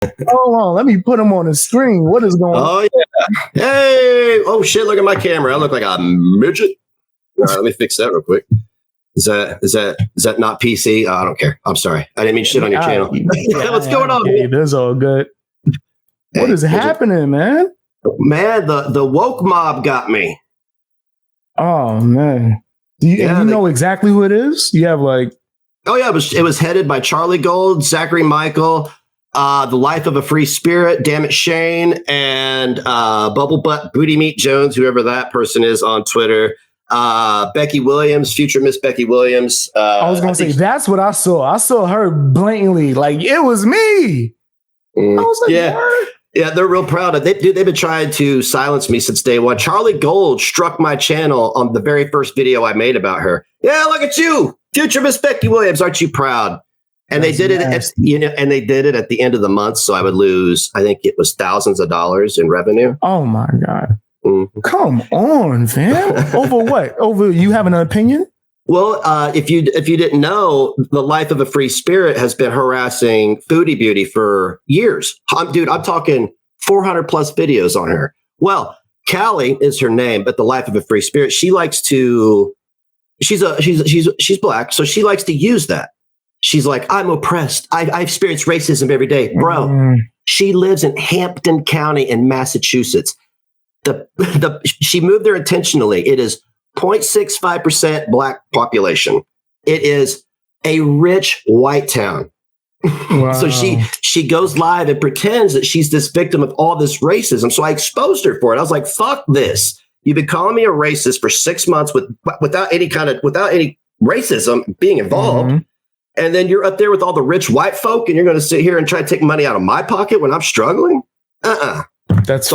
Hold on, let me put him on the screen. What is going on? Oh yeah. Hey. Oh shit! Look at my camera. I look like a midget. All right, let me fix that real quick. Is that not PC? I don't care. I'm sorry. I didn't mean shit on your channel. What's going on? Hey, that's all good. What is happening, man? Man, the woke mob got me. Oh man. Do you know exactly who it is? You have like. Oh yeah, it was headed by Charlie Gold, Zachary Michael, The Life of a Free Spirit, Damn It Shane, and Bubble Butt Booty Meat Jones, whoever that person is on Twitter. Becky Williams, future Miss Becky Williams. I was gonna say that's what I saw. I saw her blatantly, like it was me. I was like, yeah. What? Yeah, they're real proud of it. They've been trying to silence me since day one. Charlie Gold struck my channel on the very first video I made about her. Yeah, look at you, future Miss Becky Williams. Aren't you proud? And they did it, and they did it at the end of the month, so I would lose. I think it was thousands of dollars in revenue. Oh my god! Mm-hmm. Come on, fam. Over what? Over you having an opinion? Well, if you didn't know, The Life of a Free Spirit has been harassing Foodie Beauty for years. I'm talking 400 plus videos on her. Well, Callie is her name, but The Life of a Free Spirit, she likes to. She's black, so she likes to use that. She's like, I'm oppressed. I experience racism every day, bro. She lives in Hampton County in Massachusetts. She moved there intentionally. It is 0.65% black population. It is a rich white town. Wow. So she goes live and pretends that she's this victim of all this racism. So I exposed her for it. I was like, fuck this. You've been calling me a racist for 6 months without any racism being involved. Mm-hmm. And then you're up there with all the rich white folk and you're going to sit here and try to take money out of my pocket when I'm struggling? That's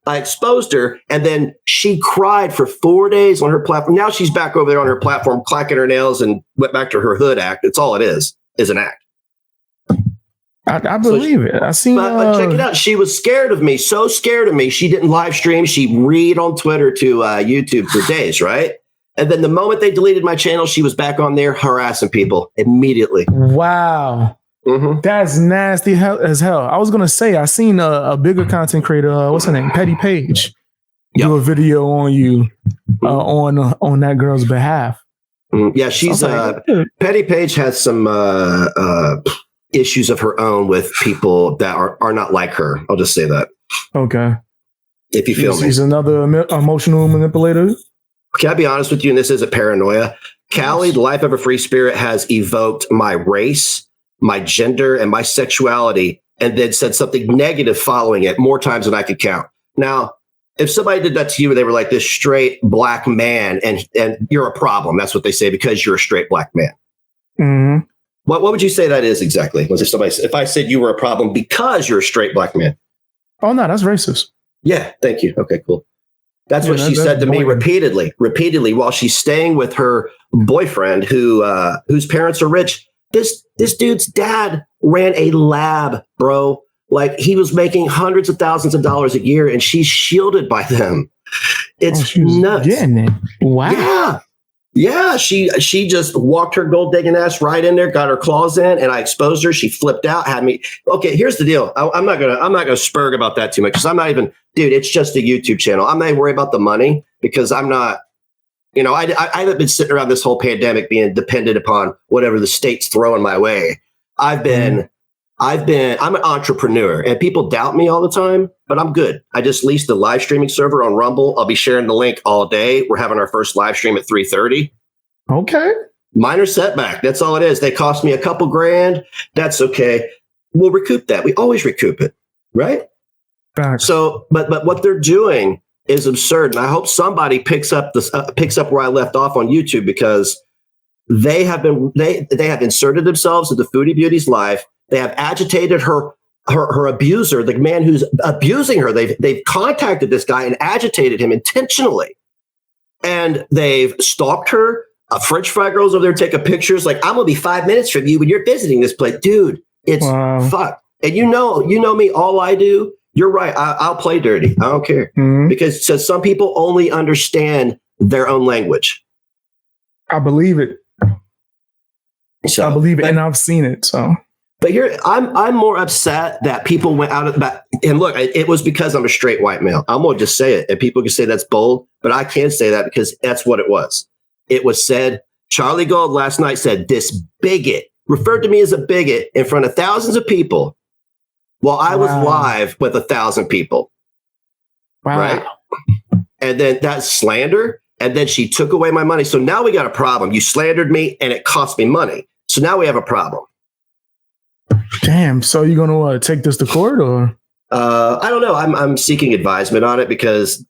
I exposed her, and then she cried for 4 days on her platform. Now she's back over there on her platform, clacking her nails and went back to her hood act. It's all it is an act. I believe it. I seen. But check it out. She was scared of me, so scared of me. She didn't live stream. She'd read on Twitter to YouTube for days, right? And then the moment they deleted my channel, she was back on there harassing people immediately. Wow. Mm-hmm. That's nasty as hell. I was gonna say I seen a bigger content creator. What's her name? Petty Page. Do a video on you on that girl's behalf. Yeah, she's Petty Page has some issues of her own with people that are not like her. I'll just say that. Okay. If you feel me, she's another emotional manipulator. Can I be honest with you? And this isn't paranoia. Callie, The Life of a Free Spirit, has evoked my race, my gender, and my sexuality, and then said something negative following it more times than I could count. Now, if somebody did that to you, they were like this straight black man, and you're a problem. That's what they say, because you're a straight black man. Mm-hmm. What would you say that is exactly? If I said you were a problem because you're a straight black man? Oh no, that's racist. Yeah, thank you. Okay, cool. That's what she said to me repeatedly while she's staying with her boyfriend, whose parents are rich. This dude's dad ran a lab, bro. Like, he was making hundreds of thousands of dollars a year, and she's shielded by them. It's nuts. Wow. Yeah. She just walked her gold digging ass right in there, got her claws in, and I exposed her. She flipped out, had me. Okay, here's the deal. I'm not gonna spurg about that too much, because I'm not even, dude. It's just a YouTube channel. I'm not worried about the money, because I'm not. You know, I haven't been sitting around this whole pandemic being dependent upon whatever the state's throwing my way. I'm an entrepreneur, and people doubt me all the time, but I'm good. I just leased a live streaming server on Rumble. I'll be sharing the link all day. We're having our first live stream at 3:30. Okay. Minor setback. That's all it is. They cost me a couple grand. That's okay. We'll recoup that. We always recoup it, right? Facts. So, but what they're doing is absurd, and I hope somebody picks up where I left off on YouTube, because they have inserted themselves into Foodie Beauty's life. They have agitated her abuser, the man who's abusing her. They've contacted this guy and agitated him intentionally, and they've stalked her. French fry girls over there taking pictures like, I'm gonna be 5 minutes from you when you're visiting this place, dude. It's fuck. And you know me. All I do. You're right. I'll play dirty. I don't care. Mm-hmm. Because some people only understand their own language. I believe it. And I've seen it. So But here, I'm more upset that people went out of that. And look, it was because I'm a straight white male. I'm gonna just say it, and people can say that's bold, but I can't say that because that's what it was. It was said. Charlie Gold last night said this bigot referred to me as a bigot in front of thousands of people, while I was live with 1,000 people. Wow. Right, and then that's slander. And then she took away my money. So now we got a problem. You slandered me, and it cost me money. So now we have a problem. Damn. So you gonna take this to court, or? I don't know. I'm seeking advisement on it because,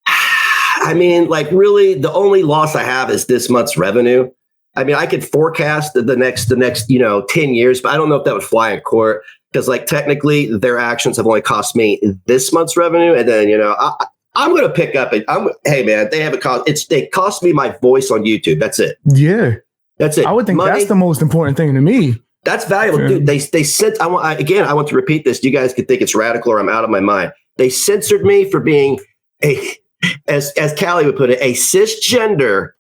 I mean, like, really, the only loss I have is this month's revenue. I mean, I could forecast the next 10 years, but I don't know if that would fly in court because, like, technically, their actions have only cost me this month's revenue, and then I'm going to pick up. Hey, man, they haven't cost. They cost me my voice on YouTube. That's it. Yeah, that's it. I would think that's the most important thing to me. That's valuable, dude. They sent. I want to repeat this. You guys could think it's radical or I'm out of my mind. They censored me for being as Callie would put it, a cisgender,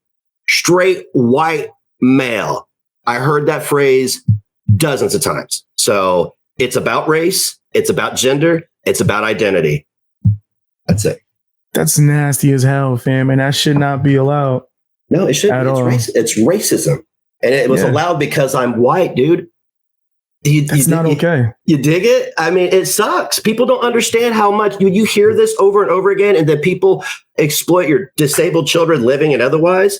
straight white male. I heard that phrase dozens of times. So it's about race. It's about gender. It's about identity. That's it. That's nasty as hell, fam, and that should not be allowed. No, it shouldn't. It's racism, and it was allowed because I'm white, dude. That's not okay. You dig it? I mean, it sucks. People don't understand how much you hear this over and over again, and then people exploit your disabled children, living and otherwise,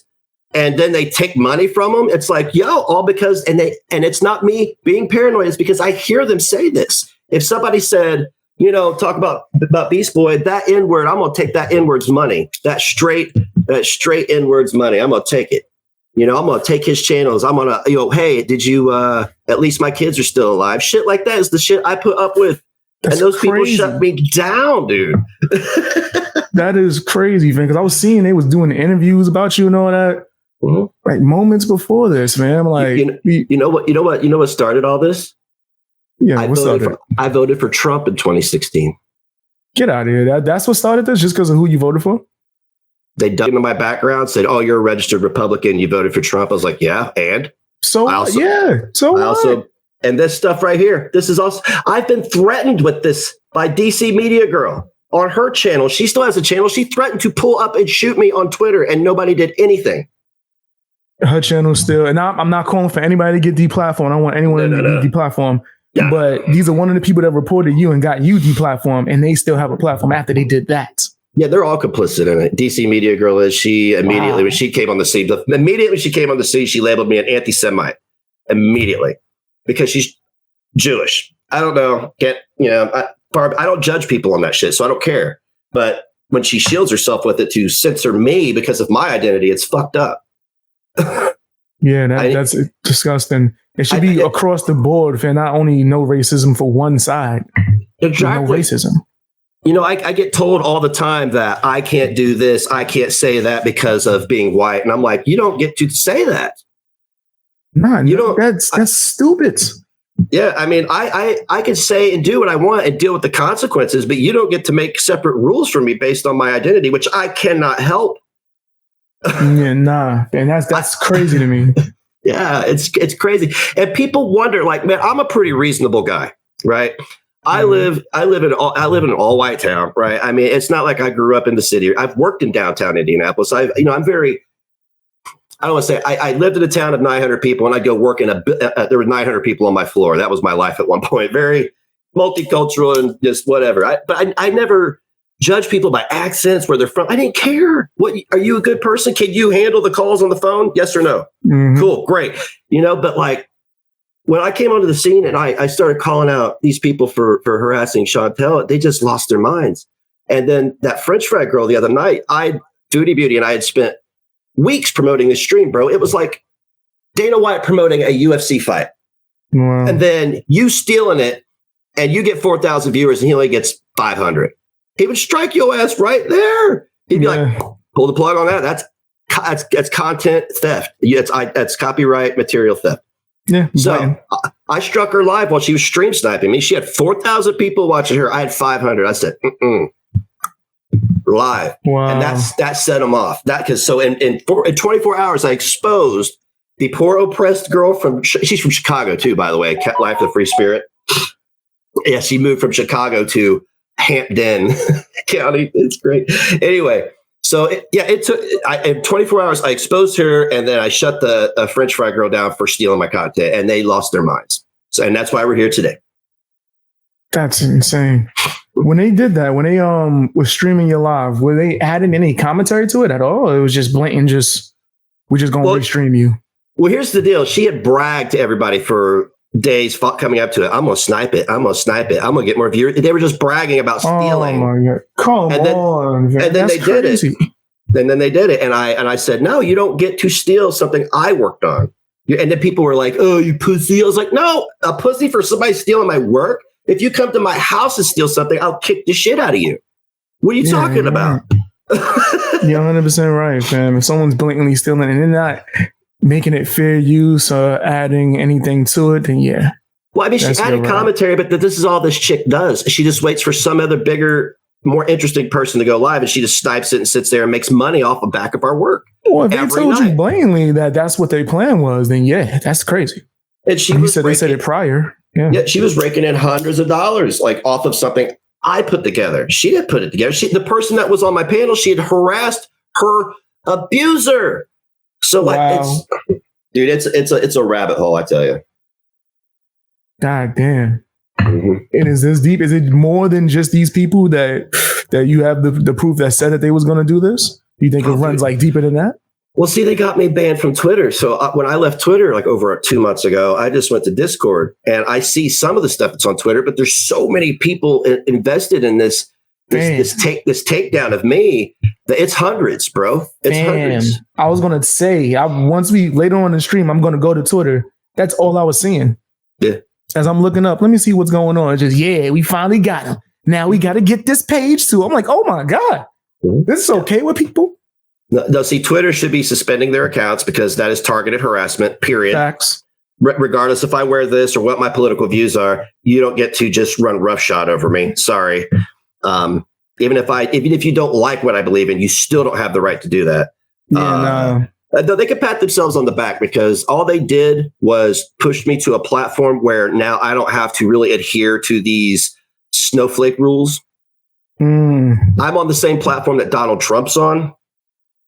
and then they take money from them. It's like, all because, and it's not me being paranoid. It's because I hear them say this. If somebody said, talk about Beast Boy, that N-word, I'm gonna take that N-word's money, that straight N-word's money. I'm gonna take it. I'm going to take his channels. I'm going to, hey, did you, at least my kids are still alive. Shit like that is the shit I put up with. That's and those crazy. People shut me down, dude. That is crazy, man. Because I was seeing they was doing interviews about you and all that, like moments before this, man. I'm like, you know what started all this? Yeah, I voted for Trump in 2016. Get out of here. That's what started this, just because of who you voted for? They dug into my background, said, "Oh, you're a registered Republican. You voted for Trump." I was like, "Yeah, and so and this stuff right here. This is also. I've been threatened with this by DC Media Girl on her channel. She still has a channel. She threatened to pull up and shoot me on Twitter, and nobody did anything. Her channel still, and I'm not calling for anybody to get deplatformed. I don't want anyone to get deplatformed. Yeah. But these are one of the people that reported you and got you deplatformed, and they still have a platform after they did that. Yeah, they're all complicit in it. DC Media Girl is. She immediately, when she came on the scene, she labeled me an anti-Semite immediately because she's Jewish. I don't know. Barb, I don't judge people on that shit, so I don't care. But when she shields herself with it to censor me because of my identity, it's fucked up. Yeah, that's disgusting. It should be across the board for not only no racism for one side. Exactly. No racism. I get told all the time that I can't do this, I can't say that because of being white. And I'm like, you don't get to say that. Man, you don't. That's stupid. Yeah, I mean, I can say and do what I want and deal with the consequences, but you don't get to make separate rules for me based on my identity, which I cannot help. Yeah, nah. And that's crazy to me. Yeah, it's crazy. And people wonder, like, man, I'm a pretty reasonable guy, right? I live in an all white town, right? I mean, it's not like I grew up in the city. I've worked in downtown Indianapolis. I don't want to say I lived in a town of 900 people, and I'd go work in there were 900 people on my floor. That was my life at one point. Very multicultural and just whatever. But I never judge people by accents, where they're from. I didn't care. What, are you a good person? Can you handle the calls on the phone? Yes or no? Mm-hmm. Cool, great. But like, when I came onto the scene and I started calling out these people for harassing Chantel, they just lost their minds. And then that French fry girl the other night, Foodie Beauty and I had spent weeks promoting this stream, bro. It was like Dana White promoting a UFC fight. Wow. And then you stealing it and you get 4,000 viewers and he only gets 500. He would strike your ass right there. He'd be like, pull the plug on that. That's content theft. That's copyright material theft. Yeah. So I struck her live while she was stream sniping me. She had 4,000 people watching her. I had 500. I said, live. Wow. And that set them off. In 24 hours, I exposed the poor oppressed girl she's from Chicago too, by the way, Life of the Free Spirit. Yeah, she moved from Chicago to Hampden County. It's great. Anyway, so it took in 24 hours. I exposed her, and then I shut the French fry girl down for stealing my content, and they lost their minds. So, and that's why we're here today. That's insane. When they did that, when they was streaming your live, were they adding any commentary to it at all? Or it was just blatant, we're just gonna restream you. Well, here's the deal. She had bragged to everybody for days coming up to it. I'm gonna snipe it. I'm gonna snipe it. I'm gonna get more viewers. They were just bragging about stealing. Oh my God. Come on. And then they did it. And then they did it. And I said, no, you don't get to steal something I worked on. And then people were like, oh, you pussy. I was like, no, a pussy for somebody stealing my work. If you come to my house and steal something, I'll kick the shit out of you. What are you talking about? You're 100% right, fam. If someone's blatantly stealing and they're not making it fair use or adding anything to it, then yeah. Well, I mean, she added commentary, but this is all this chick does. She just waits for some other bigger, more interesting person to go live, and she just snipes it and sits there and makes money off the back of our work. Well, if they told you blatantly that that's what their plan was, then yeah, that's crazy. And they said it prior. Yeah, she was raking in hundreds of dollars, like off of something I put together. She didn't put it together. The person that was on my panel, she had harassed her abuser. So like, it's a rabbit hole, I tell you. God damn. Mm-hmm. And is this deep? Is it more than just these people that you have the proof that said that they was going to do this? Do you think it runs like deeper than that? Well, see, they got me banned from Twitter. So when I left Twitter like over 2 months ago, I just went to Discord and I see some of the stuff that's on Twitter, but there's so many people invested in this takedown of me that it's hundreds, bro. It's hundreds. I was going to say, later on in the stream, I'm going to go to Twitter. That's all I was seeing. Yeah. As I'm looking up, let me see what's going on. It's just, we finally got him. Now we got to get this page too. I'm like, oh my God, this is okay with people. No, see, Twitter should be suspending their accounts because that is targeted harassment, period. Facts. Regardless if I wear this or what my political views are, you don't get to just run roughshod over me. Sorry. Even if you don't like what I believe in, you still don't have the right to do that. They can pat themselves on the back because all they did was push me to a platform where now I don't have to really adhere to these snowflake rules. I'm on the same platform that Donald Trump's on.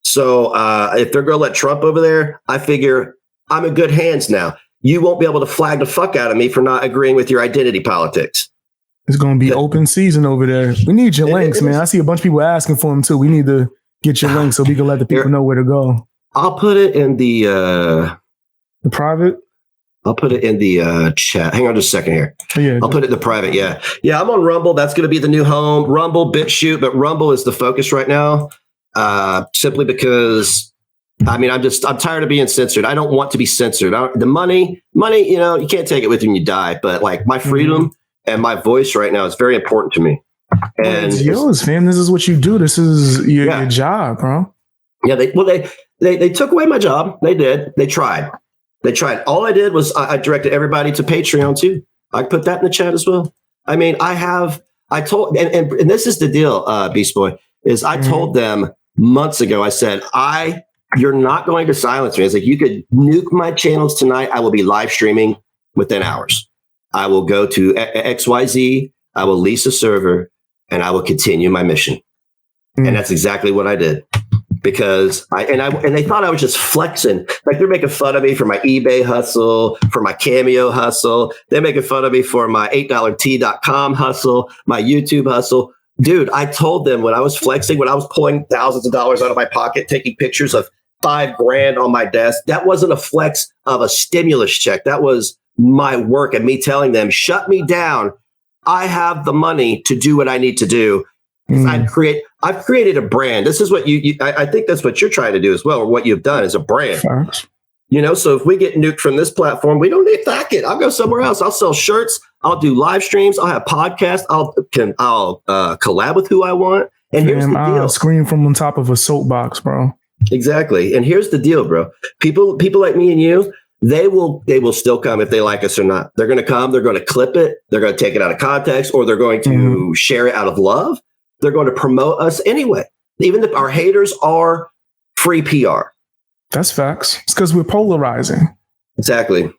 So if they're going to let Trump over there, I figure I'm in good hands now. You won't be able to flag the fuck out of me for not agreeing with your identity politics. It's going to be open season over there. We need your links, man. I see a bunch of people asking for them too. We need to get your links so we can let the people know where to go. I'll put it in the private. I'll put it in the chat. Hang on just a second here. I'll put it in the private. Yeah. I'm on Rumble. That's going to be the new home. Rumble, BitChute, but Rumble is the focus right now. Simply because, I mean, I'm tired of being censored. I don't want to be censored. The money, you can't take it with you when you die. But like my freedom and my voice right now is very important to me. And it's yours, fam. This is what you do. This is your job, bro. Yeah. They took away my job. They did. They tried. All I did was I directed everybody to Patreon too. I put that in the chat as well. I mean, I told, and this is the deal, Beast Boy, is I told them months ago, I said, you're not going to silence me. It's like, you could nuke my channels tonight. I will be live streaming within hours. I will go to XYZ. I will lease a server and I will continue my mission. And that's exactly what I did. Because they thought I was just flexing. Like they're making fun of me for my eBay hustle, for my Cameo hustle. They're making fun of me for my $8t.com hustle, my YouTube hustle. Dude, I told them when I was flexing, when I was pulling thousands of dollars out of my pocket, taking pictures of $5,000 on my desk, that wasn't a flex of a stimulus check. That was my work and me telling them, shut me down. I have the money to do what I need to do. I've created a brand. This is what I think that's what you're trying to do as well, or what you've done is a brand. So if we get nuked from this platform, we don't need fuck it. I'll go somewhere else. I'll sell shirts. I'll do live streams. I'll have podcasts. I'll collab with who I want. And here's the deal. I'll scream from on top of a soapbox, bro. Exactly. And here's the deal, bro. People like me and you, they will still come if they like us or not. They're going to come. They're going to clip it. They're going to take it out of context, or they're going to share it out of love. They're going to promote us anyway. Even if our haters are free PR. That's facts. It's because we're polarizing. Exactly.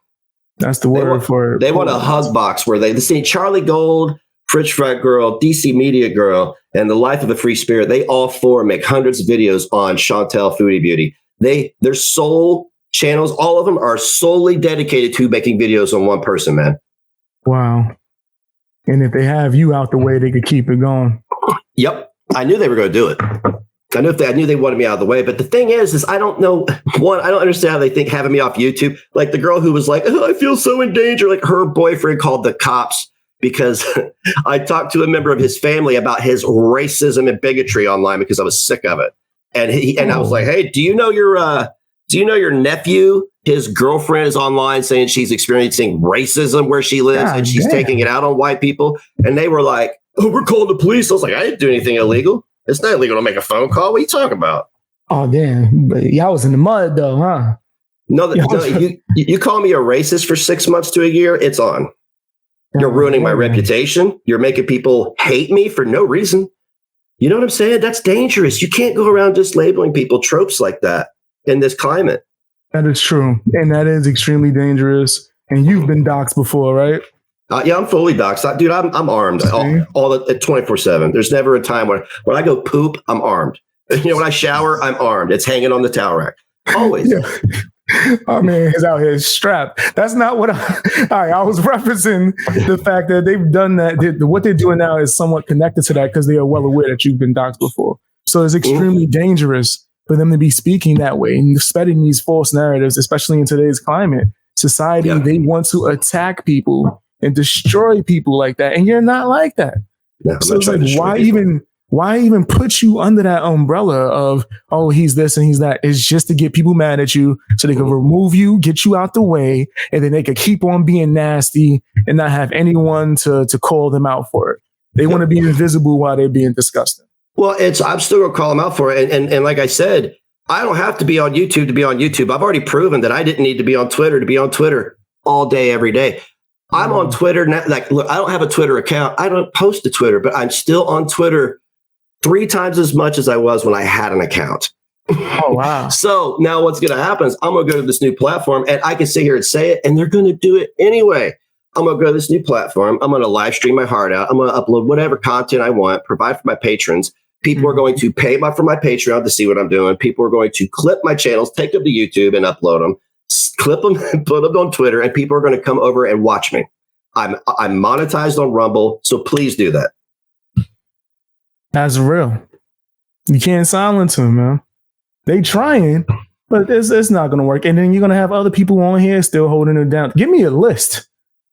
That's the word for it. They want a hug box where they see Charlie Gold, French Fry Girl, DC Media Girl, and The Life of a Free Spirit. They all four make hundreds of videos on Chantel Foodie Beauty. Their sole channels, all of them are solely dedicated to making videos on one person, man. Wow. And if they have you out the way, they could keep it going. Yep. I knew they were going to do it. I knew they wanted me out of the way. But the thing is I don't know. One, I don't understand how they think having me off YouTube. Like the girl who was like, oh, I feel so in danger. Like her boyfriend called the cops because I talked to a member of his family about his racism and bigotry online because I was sick of it. And I was like, hey, do you know your nephew? His girlfriend is online saying she's experiencing racism where she lives and she's taking it out on white people. And they were like, oh, we're calling the police. I was like, I didn't do anything illegal. It's not illegal to make a phone call. What are you talking about? Oh, damn. But y'all was in the mud, though, huh? No, you call me a racist for 6 months to a year, it's on. You're ruining my reputation. You're making people hate me for no reason. You know what I'm saying? That's dangerous. You can't go around just labeling people tropes like that in this climate. That is true. And that is extremely dangerous. And you've been doxxed before, right? Yeah, I'm fully doxxed. Dude, I'm armed all at 24/7. There's never a time when I go poop, I'm armed. You know, when I shower, I'm armed. It's hanging on the towel rack. Always. Yeah. I mean, he's out here strapped. That's not what I was referencing the fact that they've done that. What they're doing now is somewhat connected to that because they are well aware that you've been doxxed before. So it's extremely dangerous for them to be speaking that way and spreading these false narratives, especially in today's climate. Society, they want to attack people and destroy people like that. And you're not like that. No, so it's like, why even put you under that umbrella of, oh, he's this and he's that? It's just to get people mad at you so they can remove you, get you out the way, and then they can keep on being nasty and not have anyone to call them out for it. They want to be invisible while they're being disgusting. Well, I'm still going to call them out for it. And like I said, I don't have to be on YouTube to be on YouTube. I've already proven that I didn't need to be on Twitter to be on Twitter all day, every day. I'm on Twitter now. Like, look, I don't have a Twitter account. I don't post to Twitter, but I'm still on Twitter 3 times as much as I was when I had an account. Oh, wow. So now what's going to happen is I'm going to go to this new platform and I can sit here and say it and they're going to do it anyway. I'm going to go to this new platform. I'm going to live stream my heart out. I'm going to upload whatever content I want, provide for my patrons. People are going to pay for my Patreon to see what I'm doing. People are going to clip my channels, take them to YouTube and upload them, clip them and put them on Twitter. And people are going to come over and watch me. I'm monetized on Rumble. So please do that. That's real. You can't silence them, man. They trying, but it's not going to work. And then you're going to have other people on here still holding it down. Give me a list.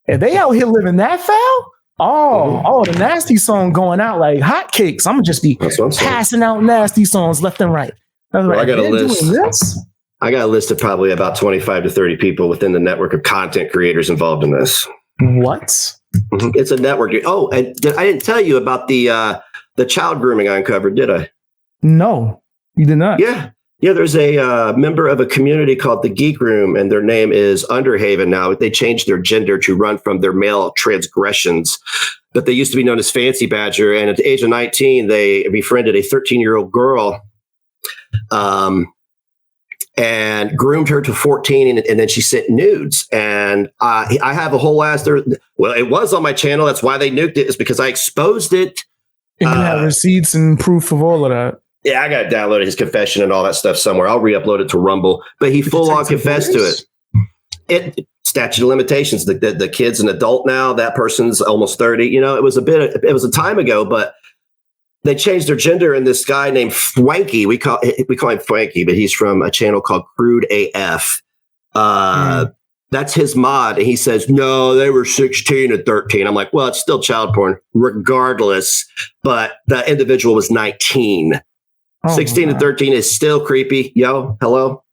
If they out here living that foul, the nasty song going out like hotcakes. I'm going to just be passing out nasty songs left and right. I got a list. I got a list of probably about 25 to 30 people within the network of content creators involved in this. What? It's a network. Oh, I didn't tell you about the child grooming I uncovered, did I? No, you did not. Yeah. There's a member of a community called the Geek Room, and their name is Underhaven now. They changed their gender to run from their male transgressions, but they used to be known as Fancy Badger. And at the age of 19, they befriended a 13-year-old girl and groomed her to 14, and then she sent nudes. And I have a whole ass there. Well, it was on my channel. That's why they nuked it. It's because I exposed it. And you have receipts and proof of all of that. Yeah, I got to download his confession and all that stuff somewhere. I'll re-upload it to Rumble. But he full on confessed to it. It statute of limitations. The kid's an adult now. That person's almost 30. You know, it was a time ago, but they changed their gender. And this guy named Fwanky, we call him Fwanky, but he's from a channel called Crude AF. That's his mod. And he says, no, they were 16 and 13. I'm like, well, it's still child porn regardless. But the individual was 19. 16 and 13 is still creepy. Yo, hello.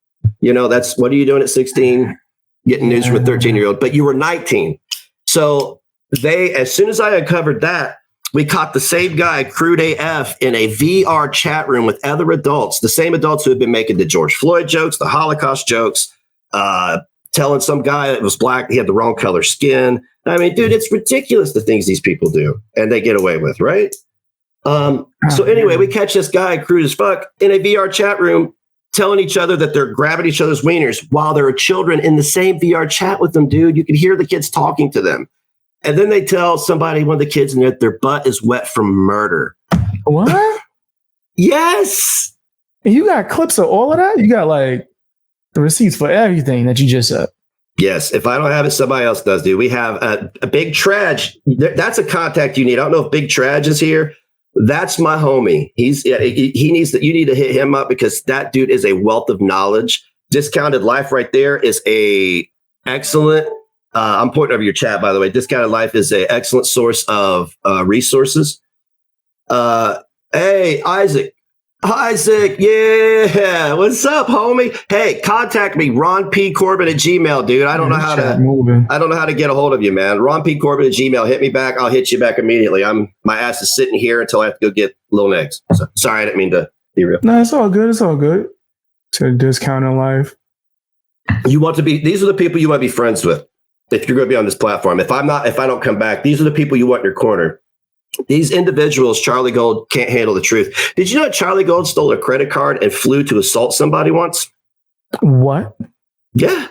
You know, what are you doing at 16? Getting news from a 13-year-old, but you were 19. So as soon as I uncovered that, we caught the same guy, Crude AF, in a VR chat room with other adults, the same adults who had been making the George Floyd jokes, the Holocaust jokes, telling some guy that was black, he had the wrong color skin. I mean, dude, it's ridiculous the things these people do and they get away with, right? So anyway, we catch this guy, crude as fuck, in a VR chat room telling each other that they're grabbing each other's wieners while there are children in the same VR chat with them, dude. You can hear the kids talking to them. And then they tell somebody, one of the kids, that their butt is wet from murder. What? Yes. And you got clips of all of that? You got like the receipts for everything that you just said. Yes. If I don't have it, somebody else does, dude. We have a Big Traj. That's a contact you need. I don't know if Big Traj is here. That's my homie. He needs you need to hit him up because that dude is a wealth of knowledge. Discounted Life right there is a excellent. I'm pointing over your chat, by the way. Discounted Life is an excellent source of resources. Hey, Isaac, yeah. What's up, homie? Hey, contact me, Ron P. Corbin at Gmail, dude. I don't know how to get a hold of you, man. Ron P. Corbin at Gmail. Hit me back. I'll hit you back immediately. My ass is sitting here until I have to go get Lil Negz. So, sorry, I didn't mean to be real. No, it's all good. It's all good. To Discounted Life. These are the people you want to be friends with if you're going to be on this platform. If I don't come back, these are the people you want in your corner. These individuals, Charlie Gold, can't handle the truth. Did you know Charlie Gold stole a credit card and flew to assault somebody once? What? Yeah.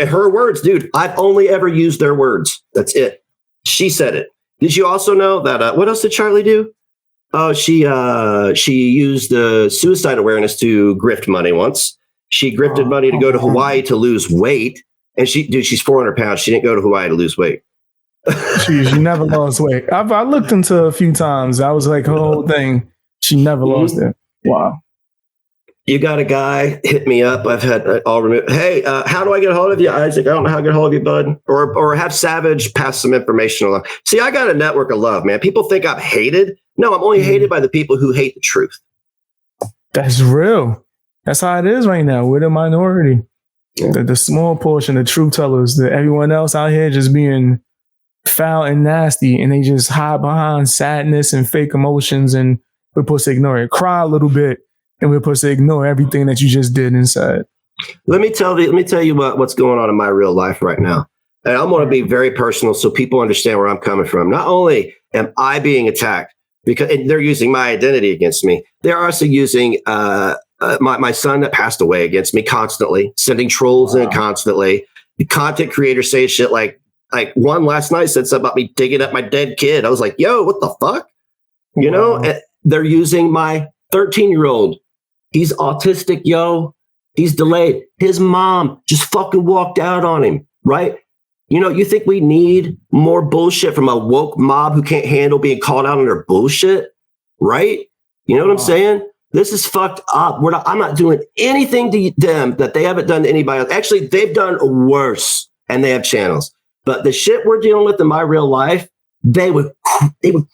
Her words, dude. I've only ever used their words. That's it. She said it. Did you also know that, what else did Charlie do? Oh, she used suicide awareness to grift money once. She grifted money to go to Hawaii to lose weight. And she's 400 pounds. She didn't go to Hawaii to lose weight. She never lost weight. I looked into a few times. I was like, her whole thing. She never lost it. Wow. You got a guy, hit me up. I've had all removed. Hey, how do I get a hold of you, Isaac? I don't know how to get a hold of you, bud. Or have Savage pass some information along. See, I got a network of love, man. People think I'm hated. No, I'm only hated by the people who hate the truth. That's real. That's how it is right now. We're the minority. Yeah. The small portion, the truth tellers, that everyone else out here just being foul and nasty, and they just hide behind sadness and fake emotions, and we're supposed to ignore it. Cry a little bit, and we're supposed to ignore everything that you just did inside. Let me tell you what's going on in my real life right now. And I'm going to be very personal so people understand where I'm coming from. Not only am I being attacked because they're using my identity against me, they're also using my son that passed away against me constantly, sending trolls in constantly. The content creators say shit like one last night said something about me digging up my dead kid. I was like, yo, what the fuck? You know, and they're using my 13-year-old. He's autistic, yo. He's delayed. His mom just fucking walked out on him, right? You know, you think we need more bullshit from a woke mob who can't handle being called out on their bullshit, right? You know what I'm saying? This is fucked up. I'm not doing anything to them that they haven't done to anybody else. Actually, they've done worse, and they have channels. But the shit we're dealing with in my real life, they would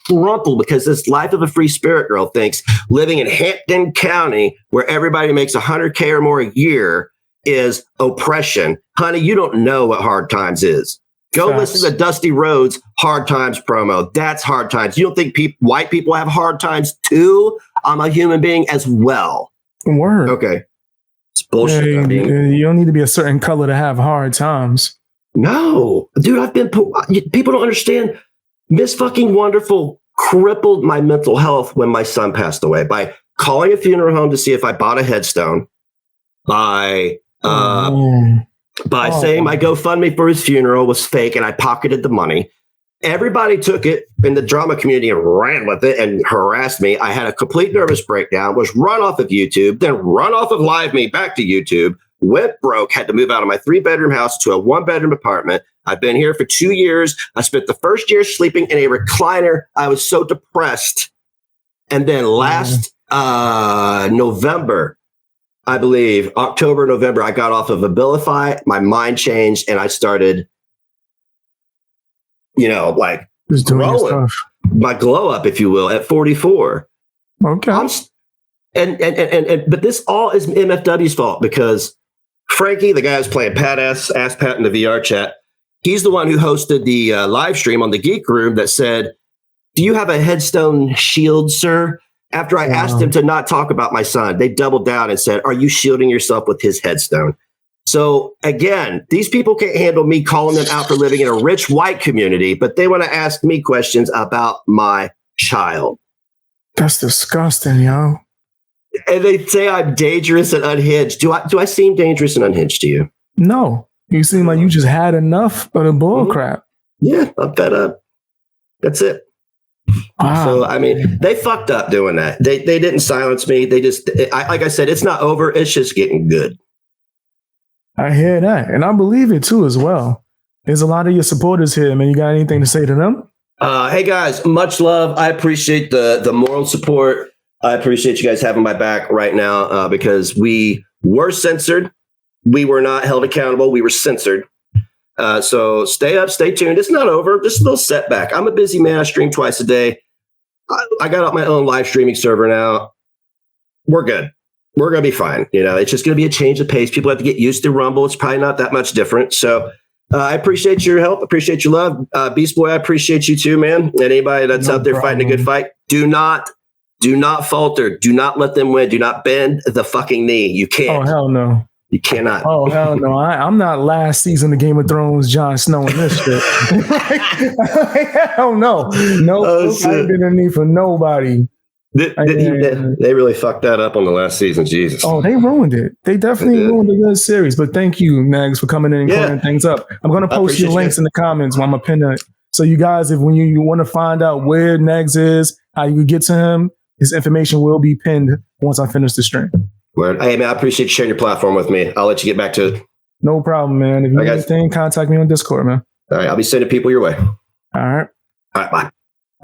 crumple because this life of a free spirit girl thinks living in Hampton County, where everybody makes $100K or more a year, is oppression. Honey, you don't know what hard times is. Go listen to Dusty Rhodes' Hard Times promo. That's hard times. You don't think white people have hard times too? I'm a human being as well. Word. Okay. It's bullshit. You don't need to be a certain color to have hard times. No, dude, people don't understand. Miss fucking Wonderful crippled my mental health when my son passed away by calling a funeral home to see if I bought a headstone, by saying my GoFundMe for his funeral was fake and I pocketed the money. Everybody took it in the drama community and ran with it and harassed me. I had a complete nervous breakdown, was run off of YouTube, then run off of Live Me back to YouTube. Went broke, had to move out of my 3-bedroom house to a 1-bedroom apartment. I've been here for 2 years. I spent the first year sleeping in a recliner. I was so depressed. And then last November, I believe, October, November, I got off of Abilify. My mind changed and I started, just growing. My glow up, if you will, at 44. Okay. But this all is MFW's fault because Frankie, the guy who's playing ass Pat in the VR chat, he's the one who hosted the live stream on the Geek Room that said, "Do you have a headstone shield, sir?" After I asked him to not talk about my son, they doubled down and said, "Are you shielding yourself with his headstone?" So again, these people can't handle me calling them out for living in a rich white community, but they want to ask me questions about my child. That's disgusting, yo. And they say I'm dangerous and unhinged. Do I seem dangerous and unhinged to you? No. You seem like you just had enough of the bull crap. Yeah, I'm fed up. That's it. Wow. So, I mean, they fucked up doing that. They didn't silence me. They just, like I said, it's not over. It's just getting good. I hear that. And I believe it too as well. There's a lot of your supporters here, man. You got anything to say to them? Hey, guys, much love. I appreciate the moral support. I appreciate you guys having my back right now because we were censored. We were not held accountable. We were censored. So stay up, stay tuned. It's not over. Just a little setback. I'm a busy man. I stream twice a day. I got out my own live streaming server now. We're good. We're going to be fine. You know, it's just going to be a change of pace. People have to get used to Rumble. It's probably not that much different. So I appreciate your help. Appreciate your love. Beast Boy, I appreciate you too, man. And anybody that's out there fighting a good fight, do not falter. Do not let them win. Do not bend the fucking knee. You can't. Oh, hell no. You cannot. Oh, hell no. I'm not last season of Game of Thrones, Jon Snow in this shit. Hell no. No, I didn't need for nobody. They really fucked that up on the last season. Jesus. Oh, they ruined it. They definitely ruined a good series. But thank you, Negz, for coming in and clearing things up. I'm going to post your links in the comments when I'm going to pin it. So you guys, if when you want to find out where Negz is, how you can get to him, his information will be pinned once I finish the stream. Word. Hey, man, I appreciate you sharing your platform with me. I'll let you get back to it. No problem, man. If you need anything, contact me on Discord, man. All right. I'll be sending people your way. All right. All right. Bye.